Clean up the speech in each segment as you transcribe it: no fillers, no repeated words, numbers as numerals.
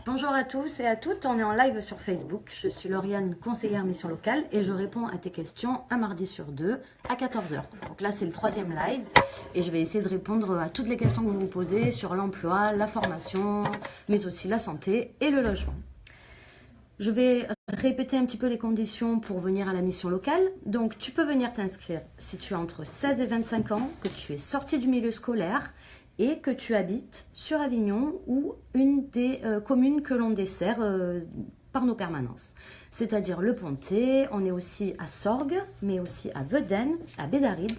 Bonjour à tous et à toutes, on est en live sur Facebook. Je suis Lauriane, conseillère mission locale et je réponds à tes questions un mardi sur deux à 14 h. Donc là, c'est le 3e live et je vais essayer de répondre à toutes les questions que vous vous posez sur l'emploi, la formation, mais aussi la santé et le logement. Je vais répéter un petit peu les conditions pour venir à la mission locale. Donc, tu peux venir t'inscrire si tu as entre 16 et 25 ans, que tu es sorti du milieu scolaire et que tu habites sur Avignon ou une des communes que l'on dessert par nos permanences. C'est-à-dire Le Pontet, on est aussi à Sorgues, mais aussi à Vedène, à Bédaride,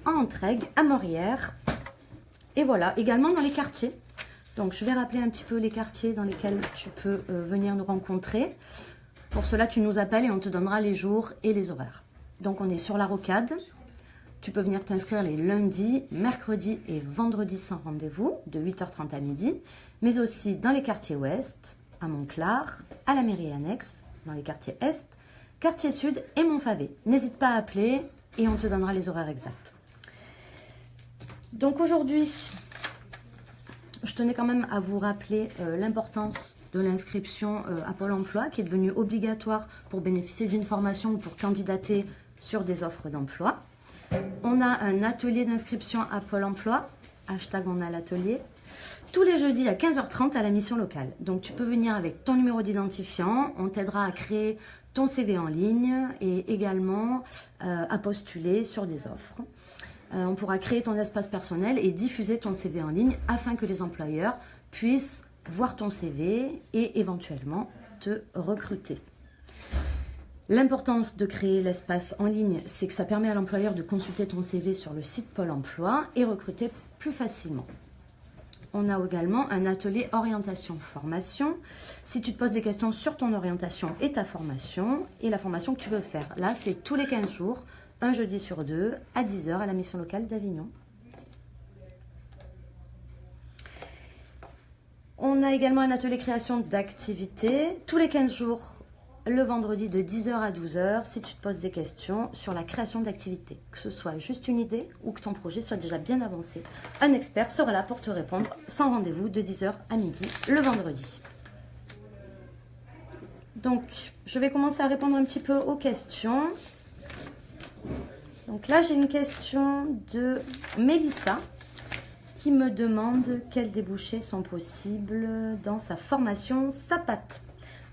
à Entraigues, à Morières. Et voilà, également dans les quartiers. Donc, je vais rappeler un petit peu les quartiers dans lesquels tu peux venir nous rencontrer. Pour cela, tu nous appelles et on te donnera les jours et les horaires. Donc, on est sur la Rocade. Tu peux venir t'inscrire les lundis, mercredis et vendredis sans rendez-vous, de 8h30 à midi, mais aussi dans les quartiers ouest, à Montclar, à la mairie annexe, dans les quartiers est, quartier sud et Montfavet. N'hésite pas à appeler et on te donnera les horaires exacts. Donc aujourd'hui, je tenais quand même à vous rappeler l'importance de l'inscription à Pôle emploi, qui est devenue obligatoire pour bénéficier d'une formation ou pour candidater sur des offres d'emploi. On a un atelier d'inscription à Pôle emploi, hashtag on a l'atelier, tous les jeudis à 15h30 à la mission locale. Donc tu peux venir avec ton numéro d'identifiant, on t'aidera à créer ton CV en ligne et également à postuler sur des offres. On pourra créer ton espace personnel et diffuser ton CV en ligne afin que les employeurs puissent voir ton CV et éventuellement te recruter. L'importance de créer l'espace en ligne, c'est que ça permet à l'employeur de consulter ton CV sur le site Pôle emploi et recruter plus facilement. On a également un atelier orientation-formation. Si tu te poses des questions sur ton orientation et ta formation et la formation que tu veux faire, là c'est tous les 15 jours, un jeudi sur deux, à 10 h à la mission locale d'Avignon. On a également un atelier création d'activités, tous les 15 jours, le vendredi de 10 h à 12 h, si tu te poses des questions sur la création d'activités, que ce soit juste une idée ou que ton projet soit déjà bien avancé. Un expert sera là pour te répondre sans rendez-vous de 10 h à midi le vendredi. Donc, je vais commencer à répondre un petit peu aux questions. Donc là, j'ai une question de Mélissa qui me demande quels débouchés sont possibles dans sa formation SAPAT.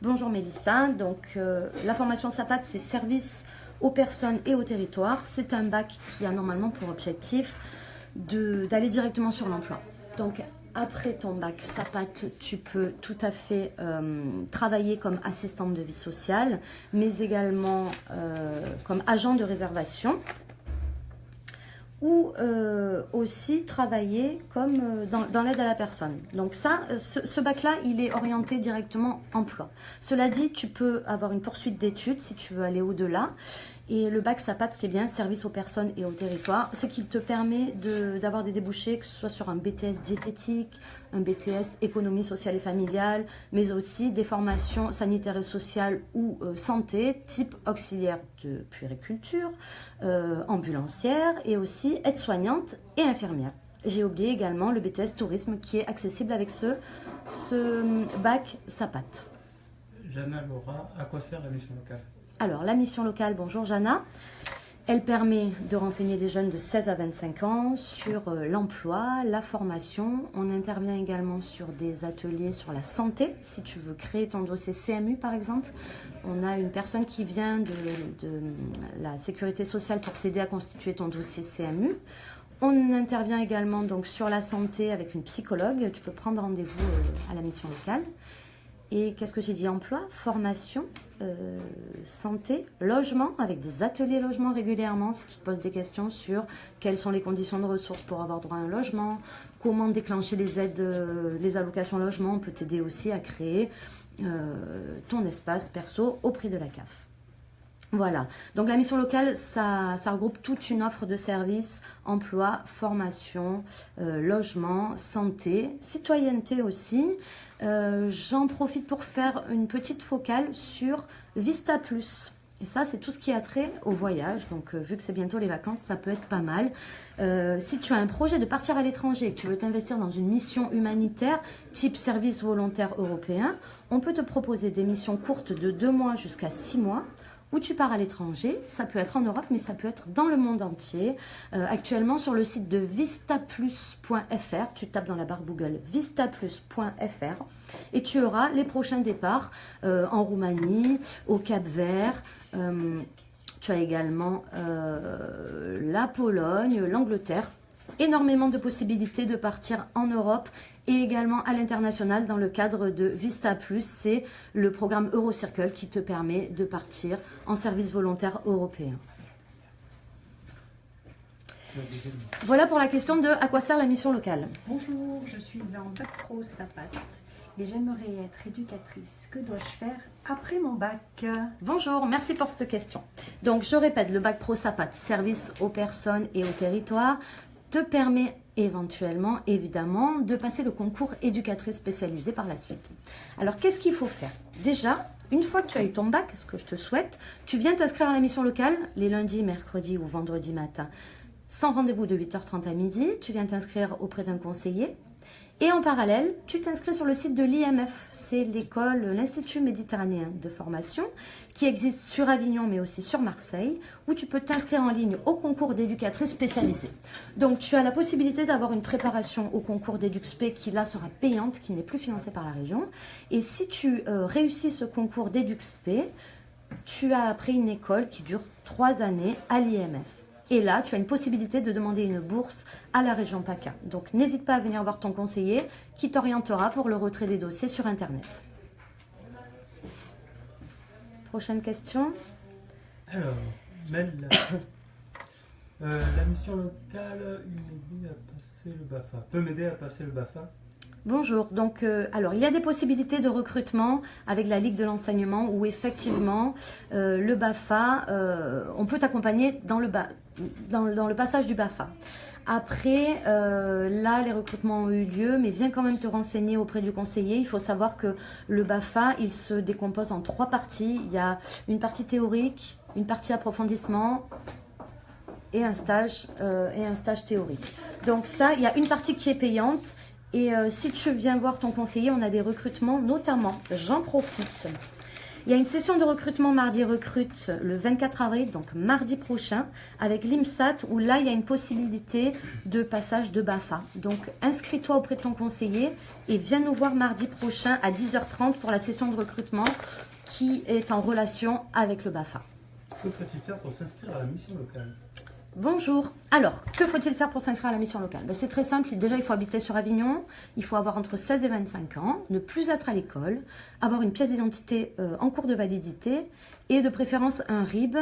Bonjour Mélissa, donc la formation SAPAT, c'est service aux personnes et au territoire. C'est un bac qui a normalement pour objectif d'aller directement sur l'emploi. Donc après ton bac SAPAT, tu peux tout à fait travailler comme assistante de vie sociale, mais également comme agent de réservation, ou aussi travailler comme dans l'aide à la personne. Donc ça, ce bac-là, il est orienté directement emploi. Cela dit, tu peux avoir une poursuite d'études si tu veux aller au-delà. Et le bac SAPAT, ce qui est bien, service aux personnes et au territoire, c'est qu'il te permet d'avoir des débouchés, que ce soit sur un BTS diététique, un BTS économie sociale et familiale, mais aussi des formations sanitaires et sociales ou santé, type auxiliaire de puériculture, ambulancière et aussi aide-soignante et infirmière. J'ai oublié également le BTS tourisme qui est accessible avec ce bac SAPAT. Jana Laura, à quoi sert la mission locale ? Alors, la mission locale, bonjour Jana, elle permet de renseigner les jeunes de 16 à 25 ans sur l'emploi, la formation. On intervient également sur des ateliers sur la santé. Si tu veux créer ton dossier CMU par exemple, on a une personne qui vient de la sécurité sociale pour t'aider à constituer ton dossier CMU. On intervient également donc sur la santé avec une psychologue. Tu peux prendre rendez-vous à la mission locale. Et qu'est-ce que j'ai dit? Emploi, formation, santé, logement, avec des ateliers logement régulièrement. Si tu te poses des questions sur quelles sont les conditions de ressources pour avoir droit à un logement, comment déclencher les aides, les allocations logement, on peut t'aider aussi à créer ton espace perso auprès de la CAF. Voilà, donc la mission locale, ça regroupe toute une offre de services, emploi, formation, logement, santé, citoyenneté aussi. J'en profite pour faire une petite focale sur Vista Plus. Et ça, c'est tout ce qui a trait au voyage. Donc, vu que c'est bientôt les vacances, ça peut être pas mal. Si tu as un projet de partir à l'étranger et que tu veux t'investir dans une mission humanitaire, type service volontaire européen, on peut te proposer des missions courtes de 2 mois jusqu'à 6 mois, où tu pars à l'étranger. Ça peut être en Europe, mais ça peut être dans le monde entier. Actuellement, sur le site de vistaplus.fr, tu tapes dans la barre Google vistaplus.fr et tu auras les prochains départs en Roumanie, au Cap-Vert. Tu as également la Pologne, l'Angleterre. Énormément de possibilités de partir en Europe et également à l'international dans le cadre de Vista Plus. C'est le programme Eurocircle qui te permet de partir en service volontaire européen. Voilà pour la question de à quoi sert la mission locale. Bonjour, je suis en bac pro SAPAT et j'aimerais être éducatrice. Que dois-je faire après mon bac? Bonjour, merci pour cette question. Donc je répète, le bac pro SAPAT, service aux personnes et au territoire, te permet éventuellement, évidemment, de passer le concours éducatrice spécialisée par la suite. Alors, qu'est-ce qu'il faut faire? Déjà, une fois que tu as eu ton bac, ce que je te souhaite, tu viens t'inscrire à la mission locale les lundis, mercredis ou vendredis matin, sans rendez-vous de 8h30 à midi. Tu viens t'inscrire auprès d'un conseiller. Et en parallèle, tu t'inscris sur le site de l'IMF, c'est l'Institut méditerranéen de formation, qui existe sur Avignon mais aussi sur Marseille, où tu peux t'inscrire en ligne au concours d'éducatrice spécialisée. Donc tu as la possibilité d'avoir une préparation au concours d'EduxP qui là sera payante, qui n'est plus financée par la région. Et si tu réussis ce concours d'EduxP, tu as après une école qui dure 3 années à l'IMF. Et là, tu as une possibilité de demander une bourse à la région PACA. Donc, n'hésite pas à venir voir ton conseiller qui t'orientera pour le retrait des dossiers sur Internet. Prochaine question. Alors, Mel, la mission locale peut m'aider à passer le BAFA. Bonjour, donc alors il y a des possibilités de recrutement avec la Ligue de l'enseignement où effectivement le BAFA, on peut t'accompagner dans le passage du BAFA. Après, là, les recrutements ont eu lieu, mais viens quand même te renseigner auprès du conseiller. Il faut savoir que le BAFA, il se décompose en 3 parties. Il y a une partie théorique, une partie approfondissement et un stage théorique. Donc ça, il y a une partie qui est payante. Et si tu viens voir ton conseiller, on a des recrutements, notamment, j'en profite. Il y a une session de recrutement mardi recrute le 24 avril, donc mardi prochain, avec l'IMSAT, où là, il y a une possibilité de passage de BAFA. Donc, inscris-toi auprès de ton conseiller et viens nous voir mardi prochain à 10h30 pour la session de recrutement qui est en relation avec le BAFA. Que faut-il faire pour s'inscrire à la mission locale? Bonjour. Alors, que faut-il faire pour s'inscrire à la mission locale? C'est très simple. Déjà, il faut habiter sur Avignon. Il faut avoir entre 16 et 25 ans, ne plus être à l'école, avoir une pièce d'identité en cours de validité et de préférence un RIB,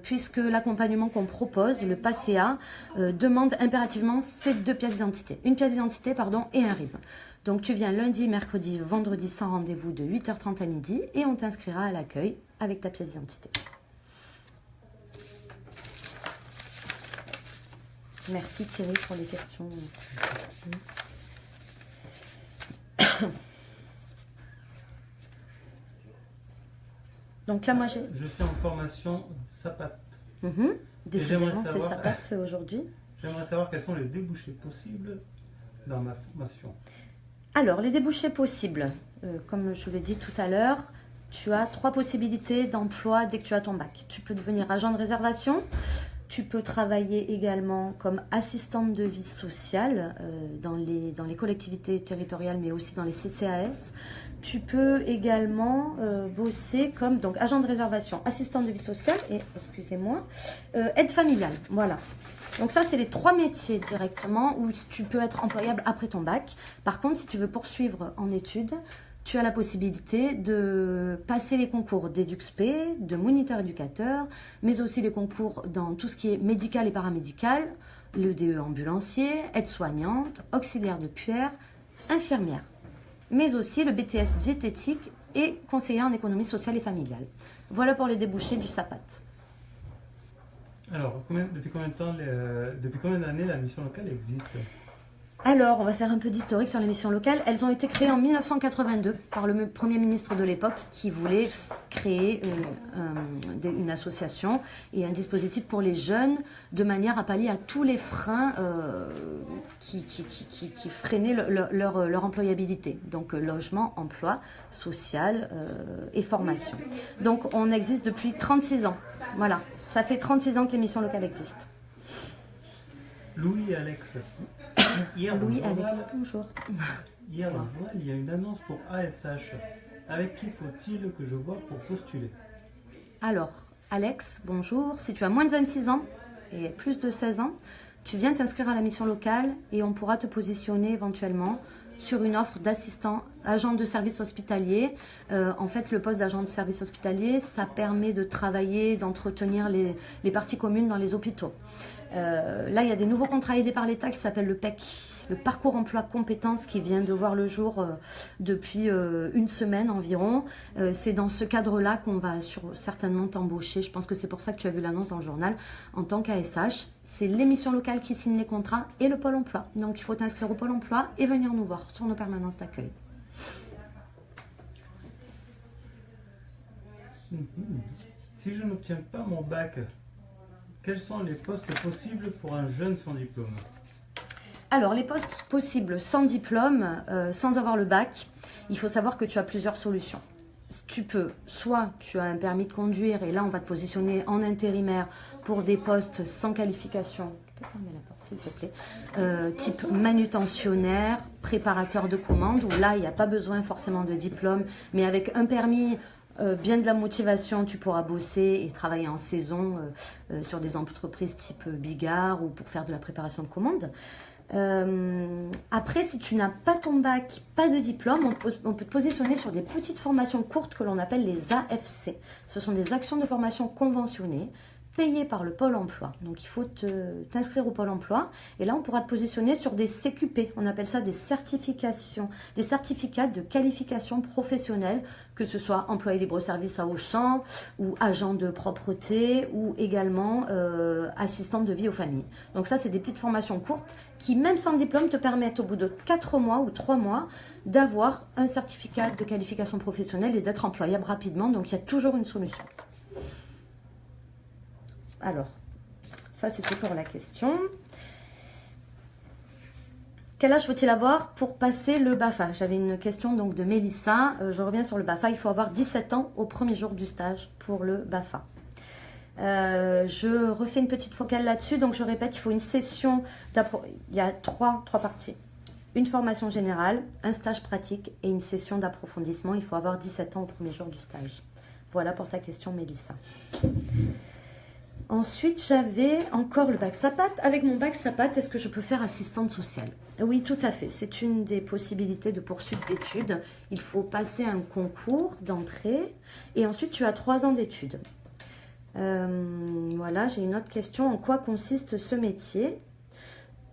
puisque l'accompagnement qu'on propose, le PACEA, demande impérativement ces 2 pièces d'identité. Une pièce d'identité, et un RIB. Donc, tu viens lundi, mercredi, vendredi sans rendez-vous de 8h30 à midi et on t'inscrira à l'accueil avec ta pièce d'identité. Merci Thierry pour les questions. Donc là, moi j'ai... Je suis en formation SAPAT. Décidément, c'est SAPAT aujourd'hui. J'aimerais savoir quels sont les débouchés possibles dans ma formation. Alors, les débouchés possibles, comme je l'ai dit tout à l'heure, tu as 3 possibilités d'emploi dès que tu as ton bac. Tu peux devenir agent de réservation. Tu peux travailler également comme assistante de vie sociale dans les collectivités territoriales, mais aussi dans les CCAS. Tu peux également bosser comme donc, agent de réservation, assistante de vie sociale et, excusez-moi, aide familiale. Voilà. Donc ça, c'est les 3 métiers directement où tu peux être employable après ton bac. Par contre, si tu veux poursuivre en études, tu as la possibilité de passer les concours d'EduxP, de moniteur éducateur, mais aussi les concours dans tout ce qui est médical et paramédical, le DE ambulancier, aide-soignante, auxiliaire de puère, infirmière, mais aussi le BTS diététique et conseiller en économie sociale et familiale. Voilà pour les débouchés du SAPAT. Alors, depuis combien d'années la mission locale existe? Alors, on va faire un peu d'historique sur les missions locales. Elles ont été créées en 1982 par le Premier ministre de l'époque qui voulait créer une association et un dispositif pour les jeunes de manière à pallier à tous les freins qui freinaient leur employabilité. Donc, logement, emploi, social et formation. Donc, on existe depuis 36 ans. Voilà, ça fait 36 ans que les missions locales existent. Louis et Alex. Hier, Louis, dans le Alex, journal, bonjour. Hier, dans le journal, il y a une annonce pour ASH. Avec qui faut-il que je vois pour postuler? Alors, Alex, bonjour. Si tu as moins de 26 ans et plus de 16 ans, tu viens t'inscrire à la mission locale et on pourra te positionner éventuellement sur une offre d'assistant, agent de service hospitalier. En fait, le poste d'agent de service hospitalier, ça permet de travailler, d'entretenir les parties communes dans les hôpitaux. Là, il y a des nouveaux contrats aidés par l'État qui s'appellent le PEC, le parcours emploi compétences, qui vient de voir le jour depuis une semaine environ. C'est dans ce cadre-là qu'on va certainement t'embaucher. Je pense que c'est pour ça que tu as vu l'annonce dans le journal en tant qu'ASH. C'est les missions locales qui signent les contrats et le pôle emploi. Donc, il faut t'inscrire au pôle emploi et venir nous voir sur nos permanences d'accueil. Si je n'obtiens pas mon bac, quels sont les postes possibles pour un jeune sans diplôme? Alors, les postes possibles sans diplôme, sans avoir le bac, il faut savoir que tu as plusieurs solutions. Tu peux, soit tu as un permis de conduire et là on va te positionner en intérimaire pour des postes sans qualification. Tu peux fermer la porte s'il te plaît. Type manutentionnaire, préparateur de commandes, où là il n'y a pas besoin forcément de diplôme, mais avec un permis, bien de la motivation, tu pourras bosser et travailler en saison sur des entreprises type Bigard ou pour faire de la préparation de commandes. Après, si tu n'as pas ton bac, pas de diplôme, on peut te positionner sur des petites formations courtes que l'on appelle les AFC. Ce sont des actions de formation conventionnées payées par le Pôle emploi. Donc il faut t'inscrire au Pôle emploi et là on pourra te positionner sur des CQP. On appelle ça des certifications, des certificats de qualification professionnelle, que ce soit employé libre-service à Auchan ou agent de propreté ou également assistante de vie aux familles. Donc ça, c'est des petites formations courtes qui, même sans diplôme, te permettent au bout de 4 mois ou 3 mois d'avoir un certificat de qualification professionnelle et d'être employable rapidement. Donc il y a toujours une solution. Alors, ça c'était pour la question. Quel âge faut-il avoir pour passer le BAFA? J'avais une question donc de Mélissa. Je reviens sur le BAFA. Il faut avoir 17 ans au premier jour du stage pour le BAFA. Je refais une petite focale là-dessus. Donc je répète, il faut une session il y a trois parties. Une formation générale, un stage pratique et une session d'approfondissement. Il faut avoir 17 ans au premier jour du stage. Voilà pour ta question, Mélissa. Ensuite, j'avais encore le bac SAPAT. Avec mon bac SAPAT, est-ce que je peux faire assistante sociale? Oui, tout à fait. C'est une des possibilités de poursuite d'études. Il faut passer un concours d'entrée et ensuite tu as 3 ans d'études. Voilà, j'ai une autre question. En quoi consiste ce métier?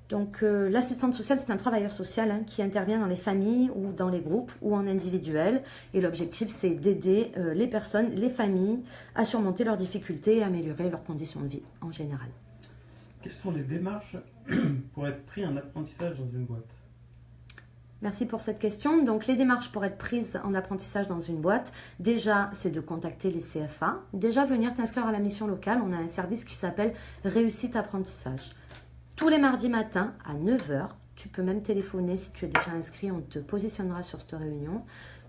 Donc, l'assistante sociale, c'est un travailleur social qui intervient dans les familles ou dans les groupes ou en individuel. Et l'objectif, c'est d'aider les personnes, les familles, à surmonter leurs difficultés et améliorer leurs conditions de vie en général. Quelles sont les démarches pour être pris en apprentissage dans une boîte? Merci pour cette question. Donc, les démarches pour être prises en apprentissage dans une boîte, déjà, c'est de contacter les CFA. Déjà, venir t'inscrire à la mission locale. On a un service qui s'appelle Réussite Apprentissage. Tous les mardis matins à 9 h, tu peux même téléphoner si tu es déjà inscrit, on te positionnera sur cette réunion.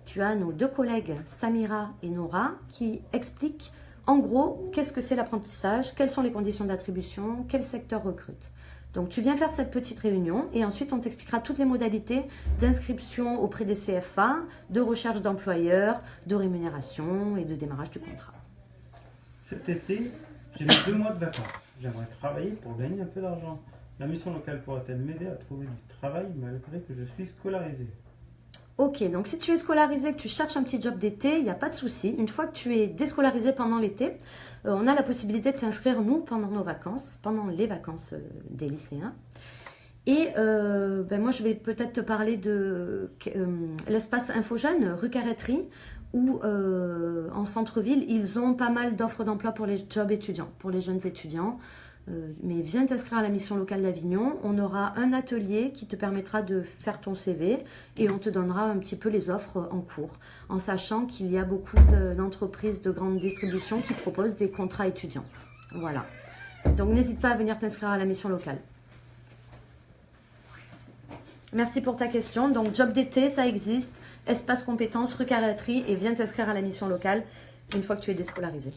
Tu as nos 2 collègues, Samira et Nora, qui expliquent en gros qu'est-ce que c'est l'apprentissage, quelles sont les conditions d'attribution, quel secteur recrute. Donc tu viens faire cette petite réunion et ensuite on t'expliquera toutes les modalités d'inscription auprès des CFA, de recherche d'employeurs, de rémunération et de démarrage du contrat. Cet été, j'ai mis 2 mois de vacances. J'aimerais travailler pour gagner un peu d'argent. La mission locale pourra-t-elle m'aider à trouver du travail malgré que je suis scolarisé? Ok, donc si tu es scolarisé, que tu cherches un petit job d'été, il n'y a pas de souci. Une fois que tu es déscolarisé pendant l'été, on a la possibilité de t'inscrire, nous, pendant nos vacances, pendant les vacances des lycéens. Et moi, je vais peut-être te parler de l'espace Infojeunes, rue Carretterie, où en centre-ville, ils ont pas mal d'offres d'emploi pour les jobs étudiants, pour les jeunes étudiants. mais viens t'inscrire à la mission locale d'Avignon. On aura un atelier qui te permettra de faire ton CV et on te donnera un petit peu les offres en cours, en sachant qu'il y a beaucoup d'entreprises de grande distribution qui proposent des contrats étudiants. Voilà. Donc n'hésite pas à venir t'inscrire à la mission locale. Merci pour ta question. Donc job d'été, ça existe. Espace compétences, rue Carré-Atry et viens t'inscrire à la mission locale une fois que tu es déscolarisé.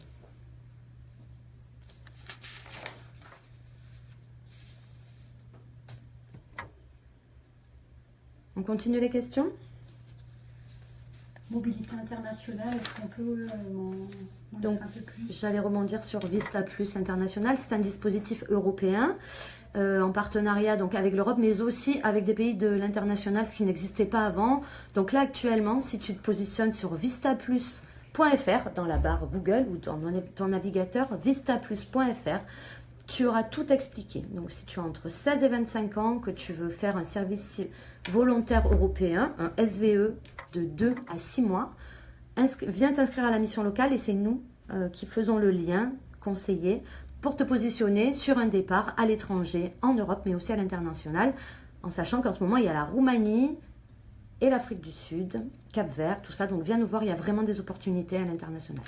On continue les questions? Mobilité internationale, est-ce qu'on peut en dire un peu plus? J'allais rebondir sur Vista Plus International. C'est un dispositif européen en partenariat donc avec l'Europe, mais aussi avec des pays de l'international, ce qui n'existait pas avant. Donc là, actuellement, si tu te positionnes sur vistaplus.fr, dans la barre Google ou dans ton navigateur, vistaplus.fr, tu auras tout expliqué. Donc si tu as entre 16 et 25 ans, que tu veux faire un service volontaire européen, un SVE de 2 à 6 mois, viens t'inscrire à la mission locale et c'est nous qui faisons le lien conseiller pour te positionner sur un départ à l'étranger, en Europe, mais aussi à l'international, en sachant qu'en ce moment, il y a la Roumanie et l'Afrique du Sud, Cap-Vert, tout ça. Donc viens nous voir, il y a vraiment des opportunités à l'international.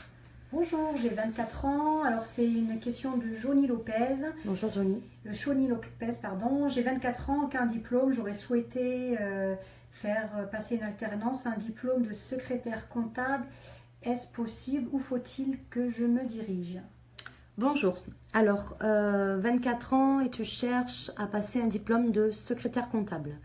Bonjour, j'ai 24 ans. Alors, c'est une question de Johnny Lopez. Bonjour Johnny. Johnny Lopez, pardon. J'ai 24 ans, aucun diplôme. J'aurais souhaité faire passer une alternance, un diplôme de secrétaire comptable. Est-ce possible ou faut-il que je me dirige? Bonjour. Alors, 24 ans et tu cherches à passer un diplôme de secrétaire comptable.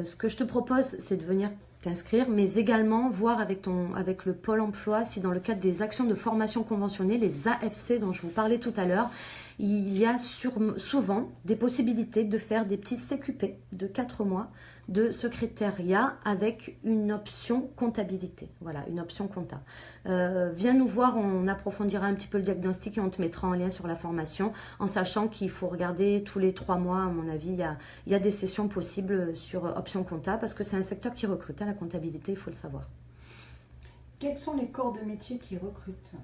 Ce que je te propose, c'est de venir t'inscrire, mais également voir avec le Pôle emploi si dans le cadre des actions de formation conventionnée, les AFC dont je vous parlais tout à l'heure, il y a souvent des possibilités de faire des petits CQP de 4 mois de secrétariat avec une option comptabilité. Voilà, une option compta. Viens nous voir, on approfondira un petit peu le diagnostic et on te mettra en lien sur la formation, en sachant qu'il faut regarder tous les 3 mois, à mon avis, il y a des sessions possibles sur option compta, parce que c'est un secteur qui recrute, la comptabilité, il faut le savoir. Quels sont les corps de métier qui recrutent?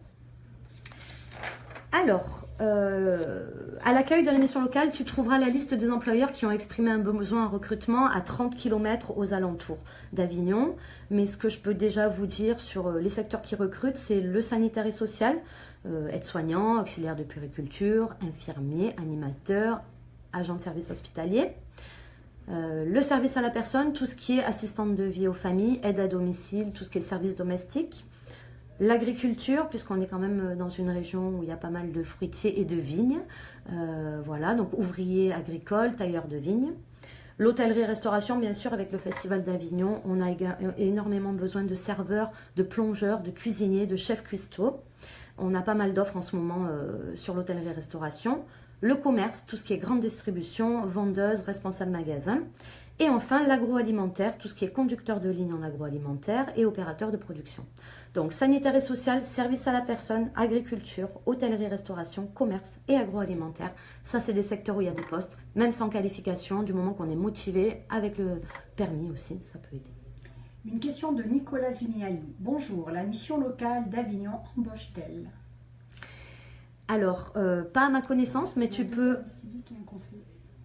Alors, à l'accueil de la mission locale, tu trouveras la liste des employeurs qui ont exprimé un besoin en recrutement à 30 km aux alentours d'Avignon. Mais ce que je peux déjà vous dire sur les secteurs qui recrutent, c'est le sanitaire et social, aide-soignant, auxiliaire de puériculture, infirmier, animateur, agent de service hospitalier. Le service à la personne, tout ce qui est assistante de vie aux familles, aide à domicile, tout ce qui est service domestique. L'agriculture, puisqu'on est quand même dans une région où il y a pas mal de fruitiers et de vignes. Voilà, donc ouvrier agricole, tailleur de vignes. L'hôtellerie-restauration, bien sûr, avec le Festival d'Avignon, on a énormément besoin de serveurs, de plongeurs, de cuisiniers, de chefs cuistots. On a pas mal d'offres en ce moment sur l'hôtellerie-restauration. Le commerce, tout ce qui est grande distribution, vendeuse, responsable magasin. Et enfin, l'agroalimentaire, tout ce qui est conducteur de ligne en agroalimentaire et opérateur de production. Donc, sanitaire et social, service à la personne, agriculture, hôtellerie-restauration, commerce et agroalimentaire. Ça, c'est des secteurs où il y a des postes, même sans qualification, du moment qu'on est motivé, avec le permis aussi, ça peut aider. Une question de Nicolas Vignali. Bonjour, la mission locale d'Avignon embauche-t-elle? Alors, pas à ma connaissance, mais tu peux...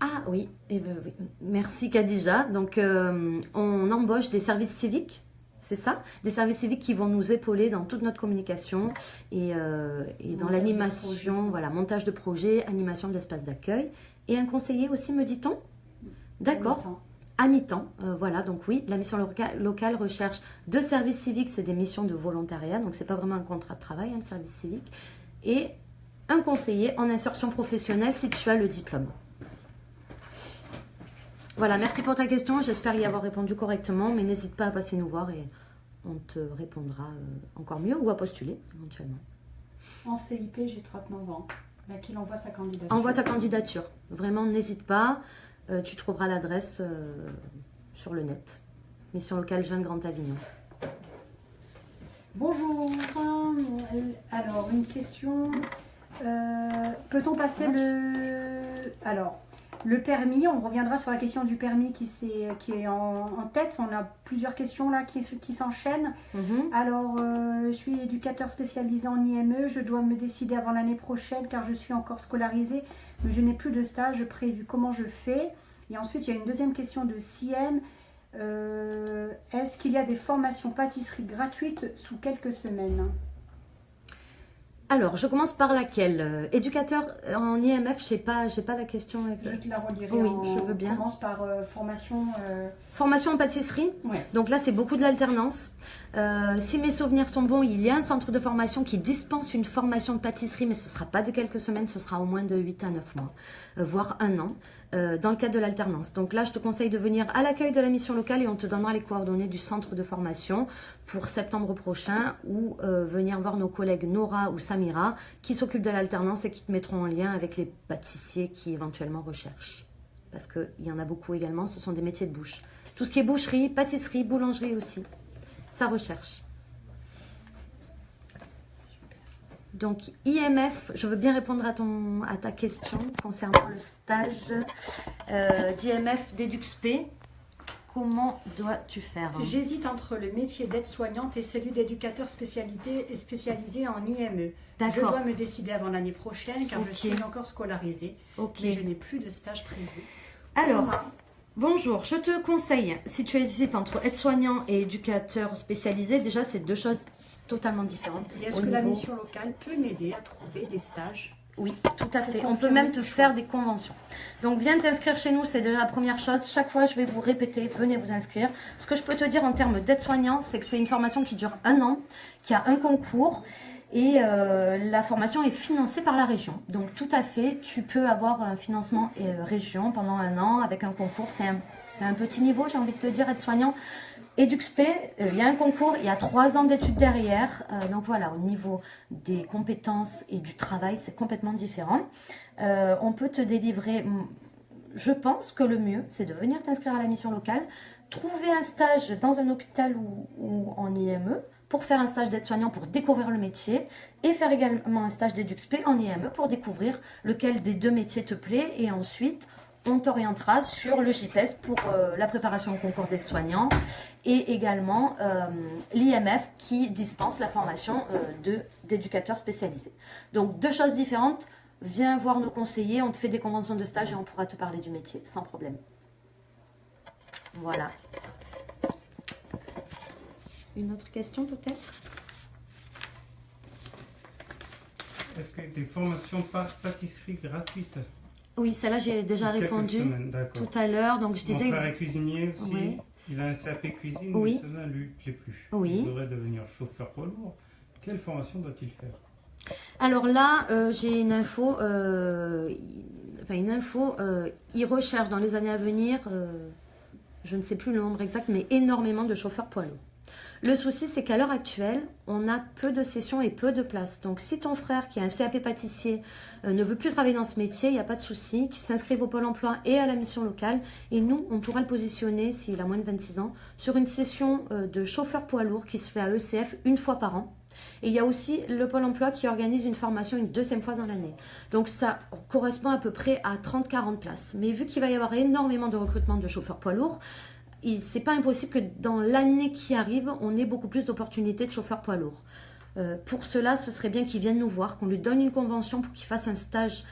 Ah oui, oui, merci Khadija. Donc, on embauche des services civiques, c'est ça? Des services civiques qui vont nous épauler dans toute notre communication et dans l'animation, voilà, montage de projet, animation de l'espace d'accueil. Et un conseiller aussi, me dit-on? D'accord. À mi-temps, voilà, donc oui, la mission locale recherche 2 services civiques, c'est des missions de volontariat, donc c'est pas vraiment un contrat de travail, le service civique, et un conseiller en insertion professionnelle si tu as le diplôme. Voilà, merci pour ta question. J'espère y avoir répondu correctement, mais n'hésite pas à passer nous voir et on te répondra encore mieux ou à postuler éventuellement. En CIP, j'ai 39 ans. Qu'il envoie sa candidature. Envoie ta candidature. Vraiment, n'hésite pas. Tu trouveras l'adresse sur le net. Mission locale Jeune Grand Avignon. Bonjour. Alors, une question. Peut-on passer le... Alors... Le permis, on reviendra sur la question du permis qui est en tête. On a plusieurs questions là qui s'enchaînent. Alors, je suis éducateur spécialisé en IME. Je dois me décider avant l'année prochaine car je suis encore scolarisée, mais je n'ai plus de stage prévu. Comment je fais? Et ensuite, il y a une deuxième question de Siem. Est-ce qu'il y a des formations pâtisserie gratuites sous quelques semaines? Alors, je commence par laquelle? Éducateur en IMF, j'ai pas la question exacte. Je te la relirai. Oui, je veux bien. On commence par formation. Formation en pâtisserie. Ouais. Donc là, c'est beaucoup de l'alternance. Si mes souvenirs sont bons, il y a un centre de formation qui dispense une formation de pâtisserie, mais ce ne sera pas de quelques semaines, ce sera au moins de 8 à 9 mois, voire un an, dans le cadre de l'alternance. Donc là, je te conseille de venir à l'accueil de la mission locale et on te donnera les coordonnées du centre de formation pour septembre prochain ou venir voir nos collègues Nora ou Samira qui s'occupent de l'alternance et qui te mettront en lien avec les pâtissiers qui éventuellement recherchent. Parce qu'il y en a beaucoup également, ce sont des métiers de bouche. Tout ce qui est boucherie, pâtisserie, boulangerie aussi, ça recherche. Donc IMF, je veux bien répondre à ta question concernant le stage d'IMF d'EduxP. Comment dois-tu faire? J'hésite entre le métier d'aide-soignante et celui d'éducateur spécialisé en IME. D'accord. Je dois me décider avant l'année prochaine car je suis encore scolarisée, mais je n'ai plus de stage prévu. Alors, bonjour, je te conseille, si tu hésites entre aide-soignant et éducateur spécialisé, déjà c'est deux choses totalement différentes. Et est-ce que la mission locale peut m'aider à trouver des stages? Oui, tout à fait. On peut même te faire des conventions. Donc, viens t'inscrire chez nous, c'est déjà la première chose. Chaque fois, je vais vous répéter, venez vous inscrire. Ce que je peux te dire en termes d'aide-soignant, c'est que c'est une formation qui dure un an, qui a un concours et la formation est financée par la région. Donc, tout à fait, tu peux avoir un financement région pendant un an avec un concours. C'est un petit niveau, j'ai envie de te dire, aide-soignant. EduxP, il y a un concours, il y a 3 ans d'études derrière. Donc voilà, au niveau des compétences et du travail, c'est complètement différent. On peut te délivrer, je pense que le mieux, c'est de venir t'inscrire à la mission locale, trouver un stage dans un hôpital ou en IME pour faire un stage d'aide-soignant pour découvrir le métier et faire également un stage d'EduxP en IME pour découvrir lequel des deux métiers te plaît et ensuite on t'orientera sur le JPES pour la préparation au concours d'aide-soignant et également l'IMF qui dispense la formation d'éducateur spécialisé. Donc deux choses différentes, viens voir nos conseillers, on te fait des conventions de stage et on pourra te parler du métier sans problème. Voilà. Une autre question peut-être? Est-ce qu'il y a des formations pâtisserie gratuites? Oui, celle-là, j'ai déjà répondu tout à l'heure. Donc, je disais. Mon frère est cuisinier aussi. Oui. Il a un CAP cuisine, oui. mais ça ne lui plaît plus. Oui. Il voudrait devenir chauffeur poids lourd. Quelle formation doit-il faire? Alors là, j'ai une info. Il recherche dans les années à venir, je ne sais plus le nombre exact, mais énormément de chauffeurs poids lourds. Le souci, c'est qu'à l'heure actuelle, on a peu de sessions et peu de places. Donc, si ton frère, qui a un CAP pâtissier, ne veut plus travailler dans ce métier, il n'y a pas de souci, qu'il s'inscrive au Pôle emploi et à la mission locale. Et nous, on pourra le positionner, s'il a moins de 26 ans, sur une session de chauffeur poids lourd qui se fait à ECF une fois par an. Et il y a aussi le Pôle emploi qui organise une formation une deuxième fois dans l'année. Donc, ça correspond à peu près à 30-40 places. Mais vu qu'il va y avoir énormément de recrutement de chauffeurs poids lourds, c'est pas impossible que dans l'année qui arrive, on ait beaucoup plus d'opportunités de chauffeurs poids lourds. Pour cela, ce serait bien qu'il vienne nous voir, qu'on lui donne une convention pour qu'il fasse un stage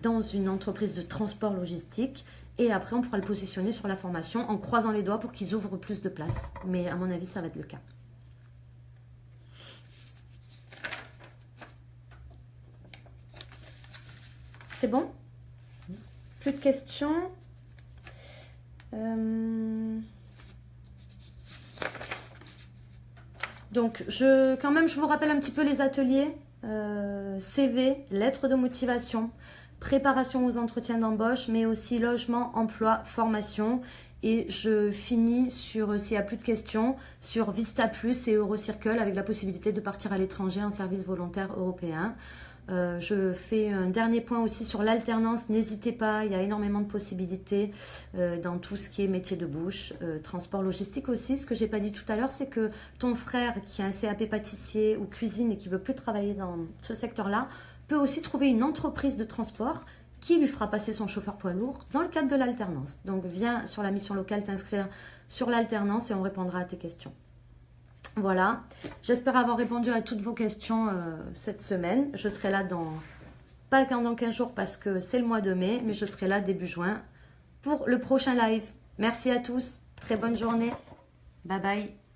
dans une entreprise de transport logistique. Et après, on pourra le positionner sur la formation en croisant les doigts pour qu'ils ouvrent plus de places. Mais à mon avis, ça va être le cas. C'est bon? Plus de questions? Donc, quand même, je vous rappelle un petit peu les ateliers. CV, lettre de motivation, préparation aux entretiens d'embauche, mais aussi logement, emploi, formation. Et je finis sur, s'il n'y a plus de questions, sur Vista Plus et Eurocircle avec la possibilité de partir à l'étranger en service volontaire européen. Je fais un dernier point aussi sur l'alternance. N'hésitez pas, il y a énormément de possibilités dans tout ce qui est métier de bouche, transport logistique aussi. Ce que je n'ai pas dit tout à l'heure, c'est que ton frère qui a un CAP pâtissier ou cuisine et qui ne veut plus travailler dans ce secteur-là, peut aussi trouver une entreprise de transport qui lui fera passer son chauffeur poids lourd dans le cadre de l'alternance. Donc viens sur la mission locale t'inscrire sur l'alternance et on répondra à tes questions. Voilà, j'espère avoir répondu à toutes vos questions cette semaine. Je serai là pas dans 15 jours parce que c'est le mois de mai, mais je serai là début juin pour le prochain live. Merci à tous, très bonne journée, bye bye.